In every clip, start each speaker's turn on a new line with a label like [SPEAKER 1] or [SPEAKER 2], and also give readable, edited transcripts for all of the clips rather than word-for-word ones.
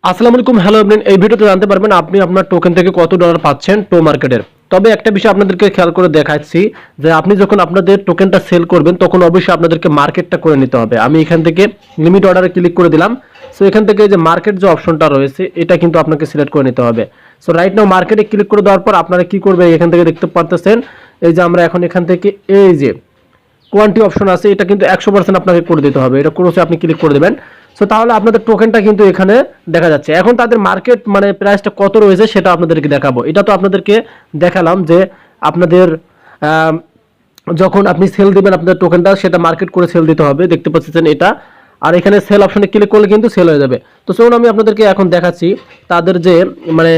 [SPEAKER 1] আসসালামু আলাইকুম, hello everyone. এই ভিডিওতে জানতে পারবেন আপনি আপনার টোকেন থেকে কত ডলার পাচ্ছেন টো মার্কেটের। তবে একটা বিষয় আপনাদেরকে খেয়াল করে দেখাচ্ছি যে আপনি যখন আপনাদের টোকেনটা সেল করবেন তখন অবশ্যই আপনাদেরকে মার্কেটটা করে নিতে হবে। আমি এখান থেকে লিমিট অর্ডারে ক্লিক করে দিলাম। সো এখান থেকে যে মার্কেট যে অপশনটা রয়েছে এটা কিন্তু আপনাকে সিলেক্ট করে নিতে হবে। সো রাইট নাও মার্কেটে ক্লিক করে দেওয়ার পর আপনারা কি করবেন, এখান থেকে দেখতে পারতেছেন এই যে আমরা এখন এখান থেকে এই যে কোয়ান্টি অপশন আছে এটা কিন্তু 100% আপনাকে করে দিতে হবে। এটা ক্রসে আপনি ক্লিক করে দেবেন। সো তাহলে আপনাদের টোকেনটা কিন্তু এখানে দেখা যাচ্ছে। এখন তাদের মার্কেট মানে প্রাইসটা কত রয়েছে সেটা আপনাদেরকে দেখাবো। এটা তো আপনাদেরকে দেখালাম যে আপনাদের যখন আপনি সেল দিবেন আপনাদের টোকেনটা সেটা মার্কেট করে সেল দিতে হবে, দেখতে পাচ্ছেন এটা। আর এখানে সেল অপশনে ক্লিক করলে কিন্তু সেল হয়ে যাবে। তো চলুন আমি আপনাদেরকে এখন দেখাচ্ছি তাদের যে মানে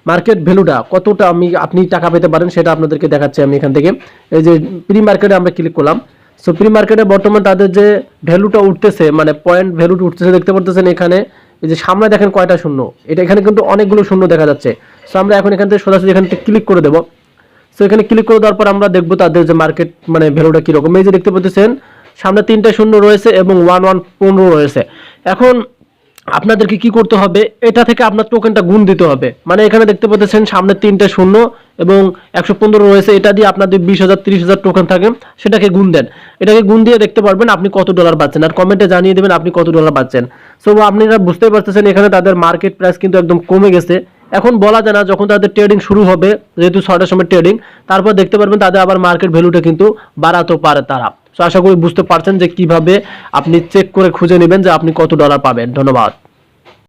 [SPEAKER 1] মার্কেট ভ্যালুটা কতটা আপনি টাকা পেতে পারেন সেটা আপনাদেরকে দেখাচ্ছি। আমি এখান থেকে এই যে প্রি মার্কেটে আমরা ক্লিক করলাম। সো প্রি মার্কেটে বর্তমান তাদের যে ভ্যালুটা উঠতেছে মানে পয়েন্ট ভ্যালুটা উঠতেছে দেখতে পারতেছেন এখানে। এই যে সামনে দেখেন কয়টা শূন্য, এটা এখানে কিন্তু অনেকগুলো শূন্য দেখা যাচ্ছে। সো আমরা এখন এখান থেকে সোজাসুজি এখান থেকে ক্লিক করে দেবো। সো এখানে ক্লিক করে দেওয়ার পর আমরা দেখবো তাদের যে মার্কেট মানে ভ্যালুটা কীরকম। এই যে দেখতে পাচ্ছেন সামনে 3টা শূন্য রয়েছে এবং 1115 রয়েছে। এখন আপনাদেরকে কি করতে হবে, এটা থেকে আপনার টোকেনটা গুণ দিতে হবে। মানে এখানে দেখতে পাচ্ছেন সামনে 3টা শূন্য এবং 115 রয়েছে, এটা দিয়ে আপনাদের 20,000 30,000 টোকেন থাকে, সেটাকে গুণ দেন। এটাকে গুণ দিয়ে দেখতে পারবেন আপনি কত ডলার পাচ্ছেন, আর কমেন্টে জানিয়ে দেবেন আপনি কত ডলার পাচ্ছেন। সো আপনারা বুঝতেই পারতেছেন এখানে তাদের মার্কেট প্রাইস কিন্তু একদম কমে গেছে। এখন বলা যায় না যখন তাদের ট্রেডিং শুরু হবে, যেহেতু 6টার সময় ট্রেডিং, তারপর দেখতে পারবেন তাদের আবার মার্কেট ভ্যালুটা কিন্তু বাড়াতে পারে তারা। সো আশা করি বুঝতে পারছেন যে কিভাবে আপনি চেক করে খুঁজে নেবেন যে আপনি কত ডলার পাবেন। ধন্যবাদ।